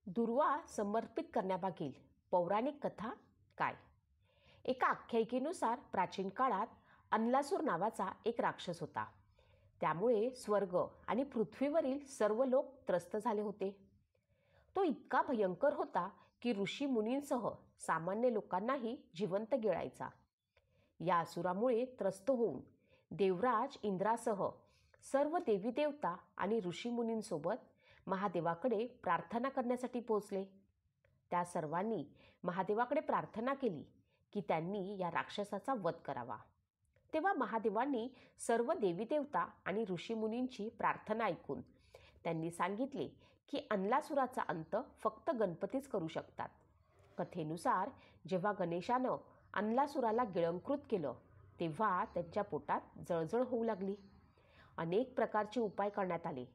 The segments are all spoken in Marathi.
दुर्वा समर्पित करण्यामागील पौराणिक कथा काय? एका आख्यायिकेनुसार प्राचीन काळात अन्लासूर नावाचा एक राक्षस होता. त्यामुळे स्वर्ग आणि पृथ्वीवरील सर्व लोक त्रस्त झाले होते. तो इतका भयंकर होता की ऋषी मुनींसह सामान्य लोकांनाही जिवंत गिळायचा. या असुरामुळे त्रस्त होऊन देवराज इंद्रासह सर्व देवी देवता आणि ऋषीमुनींसोबत महादेवाकडे प्रार्थना करण्यासाठी पोहोचले. त्या सर्वांनी महादेवाकडे प्रार्थना केली की त्यांनी या राक्षसाचा वध करावा. तेव्हा महादेवांनी सर्व देवी देवता आणि ऋषीमुनींची प्रार्थना ऐकून त्यांनी सांगितले की अन्लासुराचा अंत फक्त गणपतीच करू शकतात. कथेनुसार जेव्हा गणेशानं अन्लासुराला गिळंकृत केलं तेव्हा त्यांच्या पोटात जळजळ होऊ लागली. अनेक प्रकारचे उपाय करण्यात आले,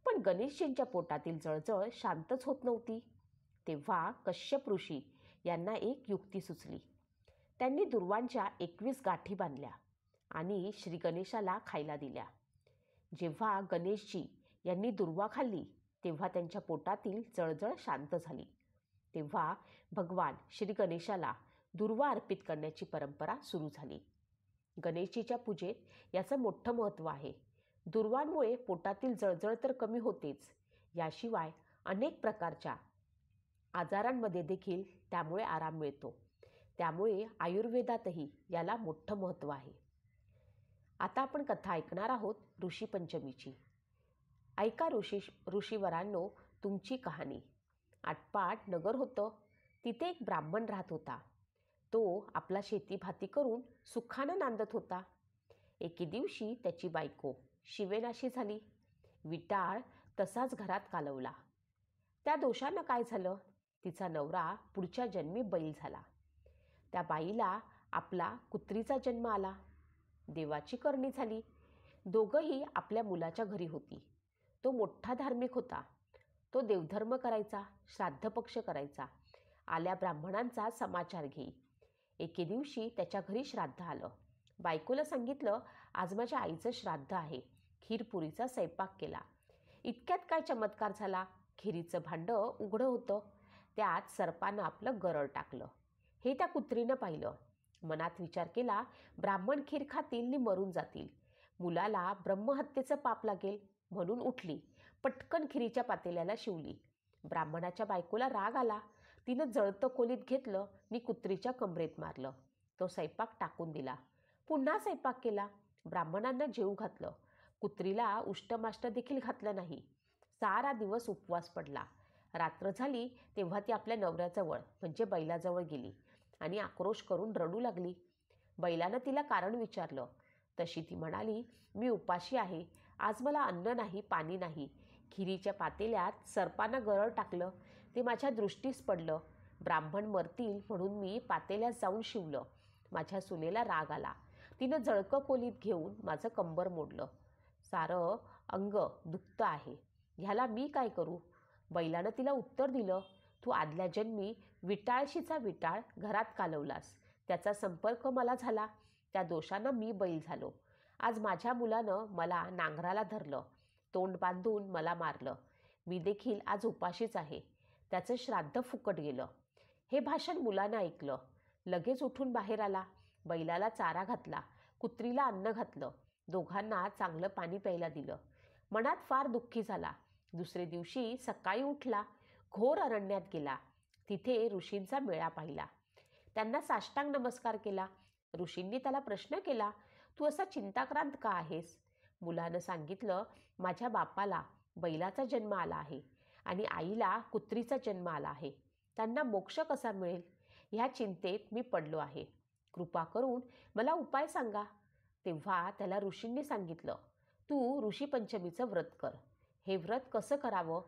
पण गणेशजींच्या पोटातील जळजळ शांतच होत नव्हती. तेव्हा कश्यप ऋषी यांना एक युक्ती सुचली. त्यांनी दुर्वांच्या 21 गाठी बांधल्या आणि श्री गणेशाला खायला दिल्या. जेव्हा गणेशजी यांनी दुर्वा खाल्ली तेव्हा त्यांच्या पोटातील जळजळ शांत झाली. तेव्हा भगवान श्री गणेशाला दुर्वा अर्पित करण्याची परंपरा सुरू झाली. गणेशजीच्या पूजेत याचं मोठं महत्त्व आहे. दुर्वांमुळे पोटातील जळजळ तर कमी होतेच, याशिवाय अनेक प्रकारच्या आजारांमध्ये देखील त्यामुळे आराम मिळतो. त्यामुळे आयुर्वेदातही याला मोठं महत्त्व आहे. आता आपण कथा ऐकणार आहोत ऋषी पंचमीची. ऐका ऋषीवरांनो तुमची कहाणी. आटपाट नगर होतं. तिथे एक ब्राह्मण राहत होता. तो आपला शेतीभाती करून सुखानं नांदत होता. एके दिवशी त्याची बायको शिवेनाशी झाली. विटाळ तसाच घरात कालवला. त्या दोषानं काय झालं? तिचा नवरा पुढच्या जन्मी बैल झाला. त्या बाईला आपला कुत्रीचा जन्म आला. देवाची करणी झाली. दोघंही आपल्या मुलाच्या घरी होती. तो मोठा धार्मिक होता. तो देवधर्म करायचा, श्राद्धपक्ष करायचा, आल्या ब्राह्मणांचा समाचार घेई. एके दिवशी त्याच्या घरी श्राद्ध आलं. बायकोला सांगितलं, आज माझ्या आईचं श्राद्ध आहे. खीरपुरीचा स्वयंपाक केला. इतक्यात काय चमत्कार झाला. खिरीचं भांडं उघडं होतं. त्यात सर्पानं आपलं गरळ टाकलं. हे त्या कुत्रीनं पाहिलं. मनात विचार केला, ब्राह्मण खीर खातील आणि मरून जातील. मुलाला ब्रह्महत्येचं पाप लागेल म्हणून उठली. पटकन खिरीच्या पातेल्याला शिवली. ब्राह्मणाच्या बायकोला राग आला. तिनं जळतं खोलीत घेतलं आणि कुत्रीच्या कमरेत मारलं. तो स्वयंपाक टाकून दिला. पुन्हा स्वयंपाक केला. ब्राह्मणांना जेवू घातलं. कुत्रीला उष्टमाष्ट देखील घातलं नाही. सारा दिवस उपवास पडला. रात्र झाली तेव्हा ती आपल्या नवऱ्याजवळ म्हणजे बैलाजवळ गेली आणि आक्रोश करून रडू लागली. बैलानं तिला कारण विचारलं. तशी ती म्हणाली, मी उपाशी आहे. आज मला अन्न नाही, पाणी नाही. खिरीच्या पातेल्यात सर्पानं गरळ टाकलं. ते माझ्या दृष्टीस पडलं. ब्राह्मण मरतील म्हणून मी पातेल्यात जाऊन शिवलं. माझ्या सुनेला राग आला. तिनं जळकं खोलीत घेऊन माझं कंबर मोडलं. सारं अंग दुखतं आहे. ह्याला मी काय करू? बैलानं तिला उत्तर दिलं, तू आदल्या जन्मी विटाळशीचा विटाळ घरात कालवलास. त्याचा संपर्क मला झाला. त्या दोषानं मी बैल झालो. आज माझ्या मुलानं मला नांगराला धरलं. तोंड बांधून मला मारलं. मी देखील आज उपाशीच आहे. त्याचं श्राद्ध फुकट गेलं. हे भाषण मुलानं ऐकलं. लगेच उठून बाहेर आला. बैलाला चारा घातला. कुत्रीला अन्न घातलं. दोघांना चांगलं पाणी प्यायला दिलं. मनात फार दुःखी झाला. दुसरे दिवशी सकाळी उठला. घोर अरण्यात गेला. तिथे ऋषींचा मेळा पाहिला. त्यांना साष्टांग नमस्कार केला. ऋषींनी त्याला प्रश्न केला, तू असा चिंताक्रांत का आहेस? मुलानं सांगितलं, माझ्या बापाला बैलाचा जन्म आला आहे आणि आईला कुत्रीचा जन्म आला आहे. त्यांना मोक्ष कसा मिळेल? ह्या चिंतेत मी पडलो आहे. कृपा करून मला उपाय सांगा. तेव्हा त्याला ऋषींनी सांगितलं, तू ऋषी पंचमीचं व्रत कर. हे व्रत कसं करावं?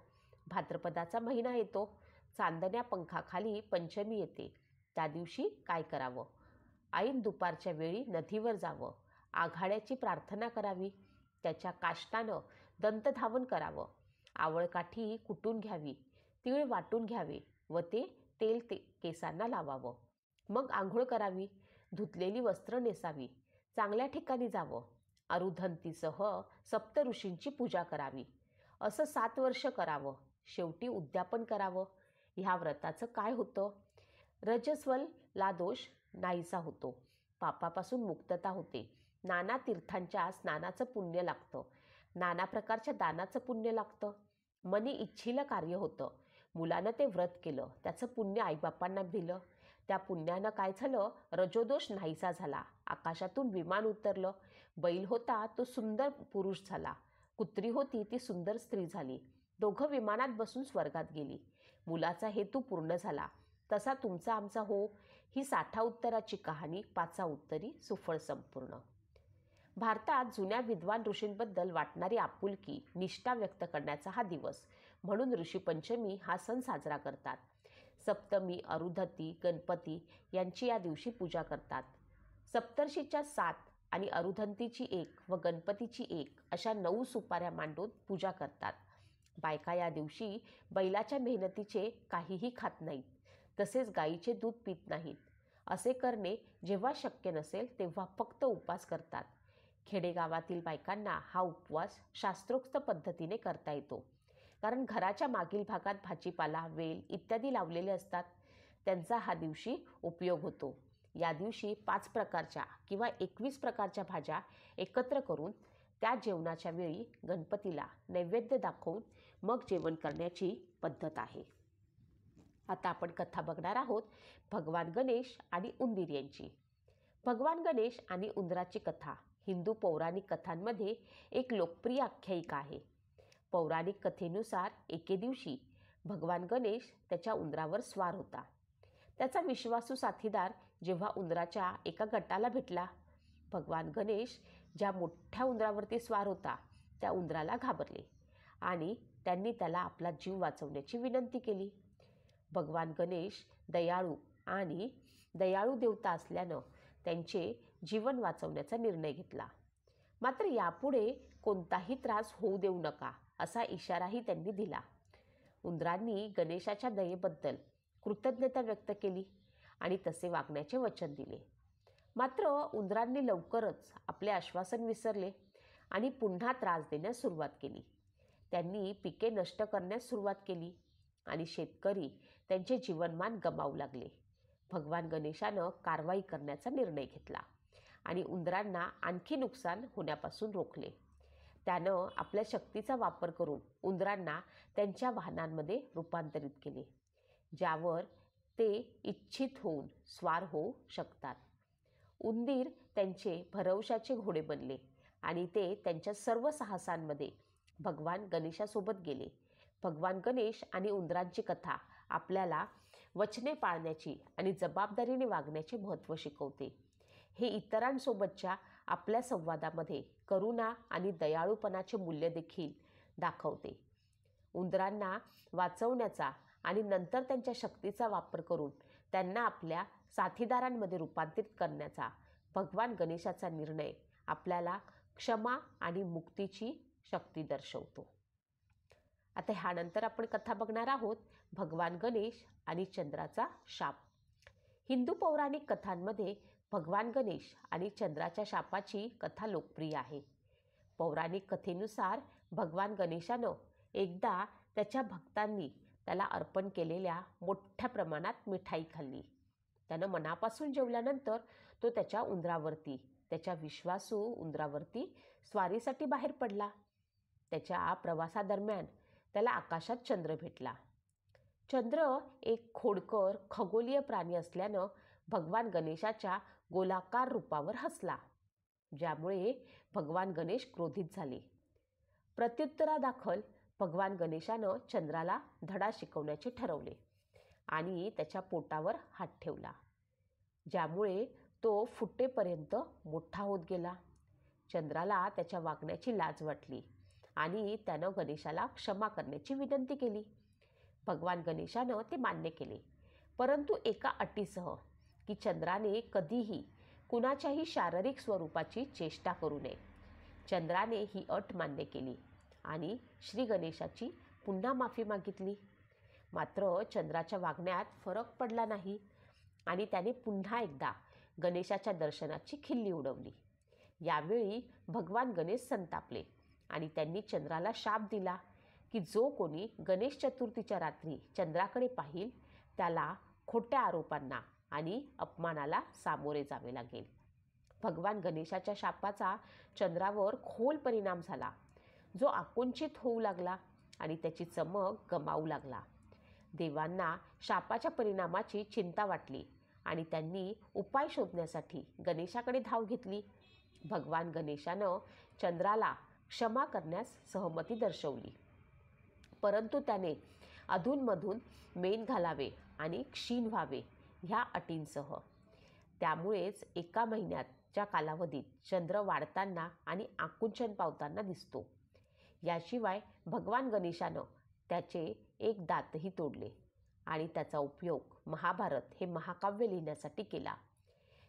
भाद्रपदाचा महिना येतो. चांदण्या पंखाखाली पंचमी येते. त्या दिवशी काय करावं? ऐन दुपारच्या वेळी नदीवर जावं. आघाड्याची प्रार्थना करावी. त्याच्या काष्टानं दंतधावन करावं. आवळकाठी कुटून घ्यावी. तीळ वाटून घ्यावे व ते तेल केसांना लावावं. मग आंघोळ करावी. धुतलेली वस्त्र नेसावी. चांगल्या ठिकाणी जावं. अरुधंतीसह सप्तऋषींची पूजा करावी. असं 7 वर्ष करावं. शेवटी उद्यापन करावं. ह्या व्रताचं काय होतं? रजस्वला दोष नाहीसा होतो, पापापासून मुक्तता होते, नाना तीर्थांच्या स्नानाचं पुण्य लागतं, नाना प्रकारच्या दानाचं पुण्य लागतं, मनी इच्छिलं कार्य होतं. मुलानं ते व्रत केलं, त्याचं पुण्य आईबापांना दिलं. त्या पुण्यानं काय झालं? रजोदोष नाहीसा झाला. आकाशातून विमान उतरलं. बैल होता तो सुंदर पुरुष झाला, कुत्री होती ती सुंदर स्त्री झाली. दोघं विमानात बसून स्वर्गात गेली. मुलाचा हेतू पूर्ण झाला. तसा तुमचा आमचा हो, ही 60 उत्तराची कहाणी 5 उत्तरी सुफळ संपूर्ण. भारतात जुन्या विद्वान ऋषींबद्दल वाटणारी आपुलकी, निष्ठा व्यक्त करण्याचा हा दिवस म्हणून ऋषीपंचमी हा सण साजरा करतात. सप्तमी, अरुंधती, गणपती यांची या दिवशी पूजा करतात. सप्तर्षीच्या 7 आणि अरुंधतीची 1 व गणपतीची 1 अशा 9 सुपाऱ्या मांडून पूजा करतात. बायका या दिवशी बैलाच्या मेहनतीचे काहीही खात नाहीत, तसेच गाईचे दूध पित नाहीत. असे करणे जेव्हा शक्य नसेल तेव्हा फक्त उपवास करतात. खेडेगावातील बायकांना हा उपवास शास्त्रोक्त पद्धतीने करता येतो, कारण घराच्या मागील भागात भाजीपाला, वेल इत्यादी लावलेले असतात. त्यांचा हा दिवशी उपयोग होतो. या दिवशी 5 प्रकारच्या किंवा 21 प्रकारच्या भाज्या एकत्र करून त्या जेवणाच्या वेळी गणपतीला नैवेद्य दाखवून मग जेवण करण्याची पद्धत आहे. आता आपण कथा बघणार आहोत भगवान गणेश आणि उंदीर यांची. भगवान गणेश आणि उंदराची कथा हिंदू पौराणिक कथांमध्ये एक लोकप्रिय आख्यायिका आहे. पौराणिक कथेनुसार एके दिवशी भगवान गणेश त्याच्या उंदरावर स्वार होता. त्याचा विश्वासू साथीदार जेव्हा उंदराच्या एका गटाला भेटला, भगवान गणेश ज्या मोठ्या उंदरावरती स्वार होता त्या उंदराला घाबरले आणि त्यांनी त्याला आपला जीव वाचवण्याची विनंती केली. भगवान गणेश दयाळू देवता असल्यानं त्यांचे जीवन वाचवण्याचा निर्णय घेतला. मात्र यापुढे कोणताही त्रास होऊ देऊ नका असा इशाराही त्यांनी दिला. उंदरांनी गणेशाच्या दयेबद्दल कृतज्ञता व्यक्त केली आणि तसे वागण्याचे वचन दिले. मात्र उंदरांनी लवकरच आपले आश्वासन विसरले आणि पुन्हा त्रास देण्यास सुरुवात केली. त्यांनी पिके नष्ट करण्यास सुरुवात केली आणि शेतकरी त्यांचे जीवनमान गमावू लागले. भगवान गणेशानं कारवाई करण्याचा निर्णय घेतला आणि उंदरांना आणखी नुकसान होण्यापासून रोखले. त्यानं आपल्या शक्तीचा वापर करून उंदरांना त्यांच्या वाहनांमध्ये रूपांतरित केले, ज्यावर ते इच्छित होऊन स्वार होऊ शकतात. उंदीर त्यांचे भरवशाचे घोडे बनले आणि ते त्यांच्या सर्व साहसांमध्ये भगवान गणेशासोबत गेले. भगवान गणेश आणि उंदरांची कथा आपल्याला वचने पाळण्याची आणि जबाबदारीने वागण्याचे महत्त्व शिकवते. हे इतरांसोबतच्या आपल्या संवादामध्ये करुणा आणि दयाळूपणाचे मूल्य देखील दाखवते. उंदरांना वाचवण्याचा आणि नंतर त्यांच्या शक्तीचा वापर करून त्यांना आपल्या साथीदारांमध्ये रूपांतरित करण्याचा भगवान गणेशाचा निर्णय आपल्याला क्षमा आणि मुक्तीची शक्ती दर्शवतो. आता ह्यानंतर आपण कथा बघणार आहोत भगवान गणेश आणि चंद्राचा शाप. हिंदू पौराणिक कथांमध्ये भगवान गणेश आणि चंद्राच्या शापाची कथा लोकप्रिय आहे. पौराणिक कथेनुसार भगवान गणेशानं एकदा त्याच्या भक्तांनी त्याला अर्पण केलेल्या मोठ्या प्रमाणात मिठाई खाल्ली. त्यानं मनापासून जेवल्यानंतर तो त्याच्या विश्वासू उंदरावरती स्वारीसाठी बाहेर पडला. त्याच्या प्रवासादरम्यान त्याला आकाशात चंद्र भेटला. चंद्र एक खोडकर खगोलीय प्राणी असल्यानं भगवान गणेशाच्या गोलाकार रूपावर हसला, ज्यामुळे भगवान गणेश क्रोधित झाले. प्रत्युत्तरादाखल भगवान गणेशानं चंद्राला धडा शिकवण्याचे ठरवले आणि त्याच्या पोटावर हात ठेवला, ज्यामुळे तो फुटेपर्यंत मोठा होत गेला. चंद्राला त्याच्या वागण्याची लाज वाटली आणि त्यानं गणेशाला क्षमा करण्याची विनंती केली. भगवान गणेशानं ते मान्य केले, परंतु एका अटीसह की चंद्राने कधीही कुणाच्याही शारीरिक स्वरूपाची चेष्टा करू नये. चंद्राने ही अट मान्य केली आणि श्री गणेशाची पुन्हा माफी मागितली. मात्र चंद्राच्या वागण्यात फरक पडला नाही आणि त्याने पुन्हा एकदा गणेशाच्या दर्शनाची खिल्ली उडवली. यावेळी भगवान गणेश संतापले आणि त्यांनी चंद्राला शाप दिला की जो कोणी गणेश चतुर्थीच्या रात्री चंद्राकडे पाहिल त्याला खोट्या आरोपांना आणि अपमानाला सामोरे जावे लागेल. भगवान गणेशाच्या शापाचा चंद्रावर खोल परिणाम झाला, जो आकुंचित होऊ लागला आणि त्याची चमक गमावू लागला. देवांना शापाच्या परिणामाची चिंता वाटली आणि त्यांनी उपाय शोधण्यासाठी गणेशाकडे धाव घेतली. भगवान गणेशानं चंद्राला क्षमा करण्यास सहमती दर्शवली, परंतु त्याने अधूनमधून मेण घालावे आणि क्षीण व्हावे ह्या अटींसह. त्यामुळेच 1 महिन्याच्या कालावधीत चंद्र वाढताना आणि आकुंचन पावताना दिसतो. याशिवाय भगवान गणेशानं त्याचे एक दातही तोडले आणि त्याचा उपयोग महाभारत हे महाकाव्य लिहिण्यासाठी केला.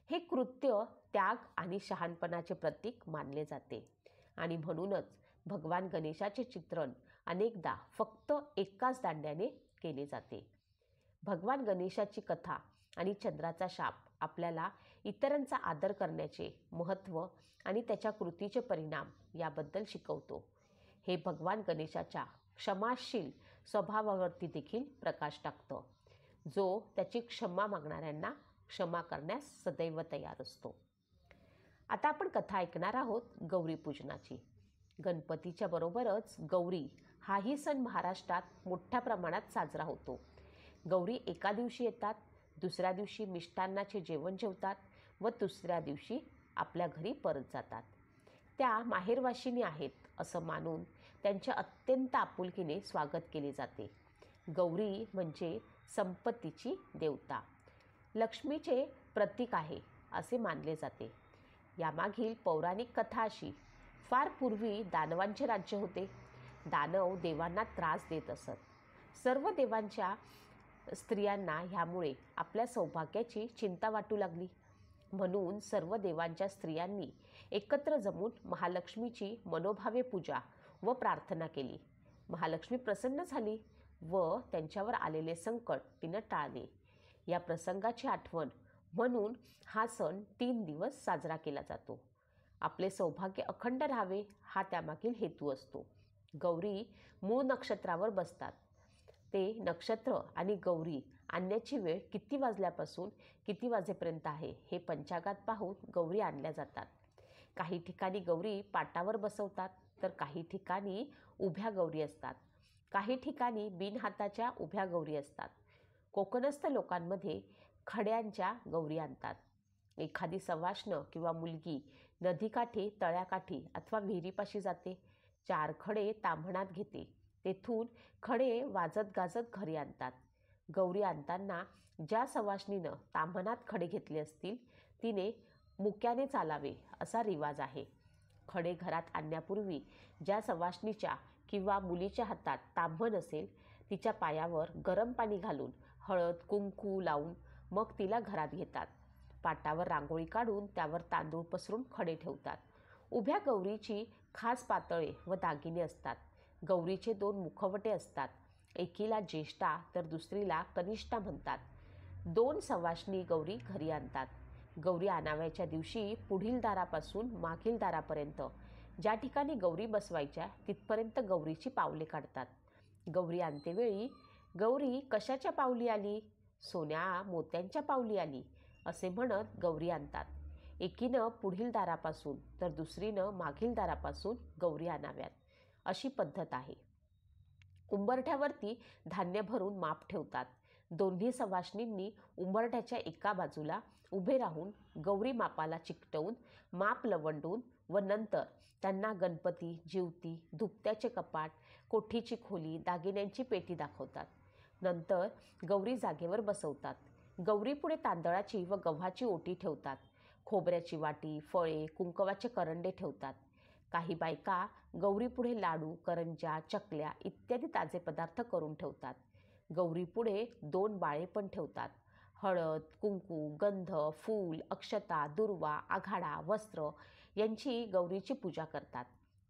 हे कृत्य त्याग आणि शहाणपणाचे प्रतीक मानले जाते आणि म्हणूनच भगवान गणेशाचे चित्रण अनेकदा फक्त एकाच दांड्याने केले जाते. भगवान गणेशाची कथा आणि चंद्राचा शाप आपल्याला इतरांचा आदर करण्याचे महत्त्व आणि त्याच्या कृतीचे परिणाम याबद्दल शिकवतो. हे भगवान गणेशाच्या क्षमाशील स्वभावावरती देखील प्रकाश टाकतं, जो त्याची क्षमा मागणाऱ्यांना क्षमा करण्यास सदैव तयार असतो. आता आपण कथा ऐकणार आहोत गौरीपूजनाची. गणपतीच्या बरोबरच गौरी हाही सण महाराष्ट्रात मोठ्या प्रमाणात साजरा होतो. गौरी एका दिवशी येतात, दुसऱ्या दिवशी मिष्टान्नाचे जेवण जेवतात व तिसऱ्या दिवशी आपल्या घरी परत जातात. त्या माहेरवाशिनी आहेत असं मानून त्यांचे अत्यंत आपुलकीने स्वागत केले जाते. गौरी म्हणजे संपत्तीची देवता, लक्ष्मीचे प्रतीक आहे असे मानले जाते. यामागील पौराणिक कथा अशी: फार पूर्वी दानवांचे राज्य होते. दानव देवांना त्रास देत असत. सर्व देवांच्या स्त्रियांना ह्यामुळे आपल्या सौभाग्याची चिंता वाटू लागली. म्हणून सर्व देवांच्या स्त्रियांनी एकत्र जमून महालक्ष्मीची मनोभावे पूजा व प्रार्थना केली. महालक्ष्मी प्रसन्न झाली व त्यांच्यावर आलेले संकट तिनं टाळले. या प्रसंगाची आठवण म्हणून हा सण 3 दिवस साजरा केला जातो. आपले सौभाग्य अखंड राहावे हा त्यामागील हेतू असतो. गौरी मूळ नक्षत्रावर बसतात. ते नक्षत्र आणि गौरी आणण्याची वेळ किती वाजल्यापासून किती वाजेपर्यंत आहे हे पंचांगात पाहून गौरी आणल्या जातात. काही ठिकाणी गौरी पाटावर बसवतात, तर काही ठिकाणी उभ्या गौरी असतात. काही ठिकाणी बिनहाताच्या उभ्या गौरी असतात. कोकणस्थ लोकांमध्ये खड्यांच्या गौरी आणतात. एखादी सवाष्ण किंवा मुलगी नदीकाठी, तळ्याकाठी अथवा विहिरीपाशी जाते. 4 खडे ताम्हणात घेते. तेथून खडे वाजत गाजत घरी आणतात. गौरी आणताना ज्या सवाष्णीनं ताम्हणात खडे घेतले असतील तिने मुक्याने चालावे असा रिवाज आहे. खडे घरात आणण्यापूर्वी ज्या सवाष्णीच्या किंवा मुलीच्या हातात ताम्हण असेल तिच्या पायावर गरम पाणी घालून हळद कुंकू लावून मग तिला घरात घेतात. पाटावर रांगोळी काढून त्यावर तांदूळ पसरून खडे ठेवतात. उभ्या गौरीची खास पातळे व दागिने असतात. गौरीचे 2 मुखवटे असतात. एकीला ज्येष्ठा तर दुसरीला कनिष्ठा म्हणतात. 2 सवाष्णी गौरी घरी आणतात. गौरी आणाव्याच्या दिवशी पुढील दारापासून मागील दारापर्यंत ज्या ठिकाणी गौरी बसवायच्या तिथपर्यंत गौरीची पावले काढतात. गौरी आणतेवेळी गौरी कशाच्या पावली आली, सोन्या मोत्यांच्या पावली आली असे म्हणत गौरी आणतात. एकीनं पुढील दारापासून तर दुसरीनं मागील दारापासून गौरी आणाव्यात अशी पद्धत आहे. उंबरठ्यावरती धान्य भरून माप ठेवतात. दोन्ही सवाष्णींनी उंबरठ्याच्या एका बाजूला उभे राहून गौरी मापाला चिकटवून माप लवंडून व नंतर त्यांना गणपती, जिवती, धुपत्याचे कपाट, कोठीची खोली, दागिन्यांची पेटी दाखवतात. नंतर गौरी जागेवर बसवतात. गौरीपुढे तांदळाची व गव्हाची ओटी ठेवतात. खोबऱ्याची वाटी, फळे, कुंकवाचे करंडे ठेवतात. काही बायका गौरीपुढे लाडू, करंज्या, चकल्या इत्यादी ताजे पदार्थ करून ठेवतात. गौरीपुढे 2 बाळे पण ठेवतात. हळद, कुंकू, गंध, फूल, अक्षता, दुर्वा, आघाडा, वस्त्र यांची गौरीची पूजा करतात.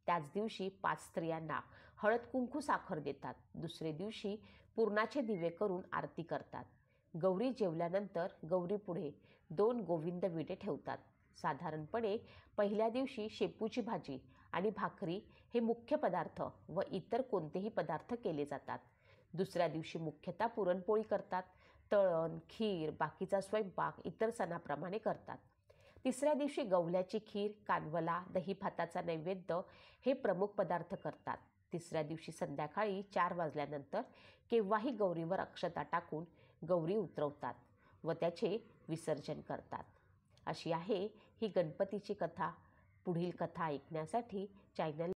त्याच दिवशी 5 स्त्रियांना हळद कुंकू साखर देतात. दुसरे दिवशी पुरणाचे दिवे करून आरती करतात. गौरी जेवल्यानंतर गौरीपुढे 2 गोविंद विडे ठेवतात. साधारणपणे पहिल्या दिवशी शेपूची भाजी आणि भाकरी हे मुख्य पदार्थ व इतर कोणतेही पदार्थ केले जातात. दुसऱ्या दिवशी मुख्यतः पुरणपोळी करतात. तळण, खीर, बाकीचा स्वयंपाक इतर सणाप्रमाणे करतात. तिसऱ्या दिवशी गवल्याची खीर, कानवला, दही भाताचा नैवेद्य हे प्रमुख पदार्थ करतात. तिसऱ्या दिवशी संध्याकाळी 4 वाजल्यानंतर केव्हाही गौरीवर अक्षता टाकून गौरी उतरवतात व त्याचे विसर्जन करतात. अशी आहे ही गणपतीची कथा. पुढील कथा ऐकण्यासाठी चॅनल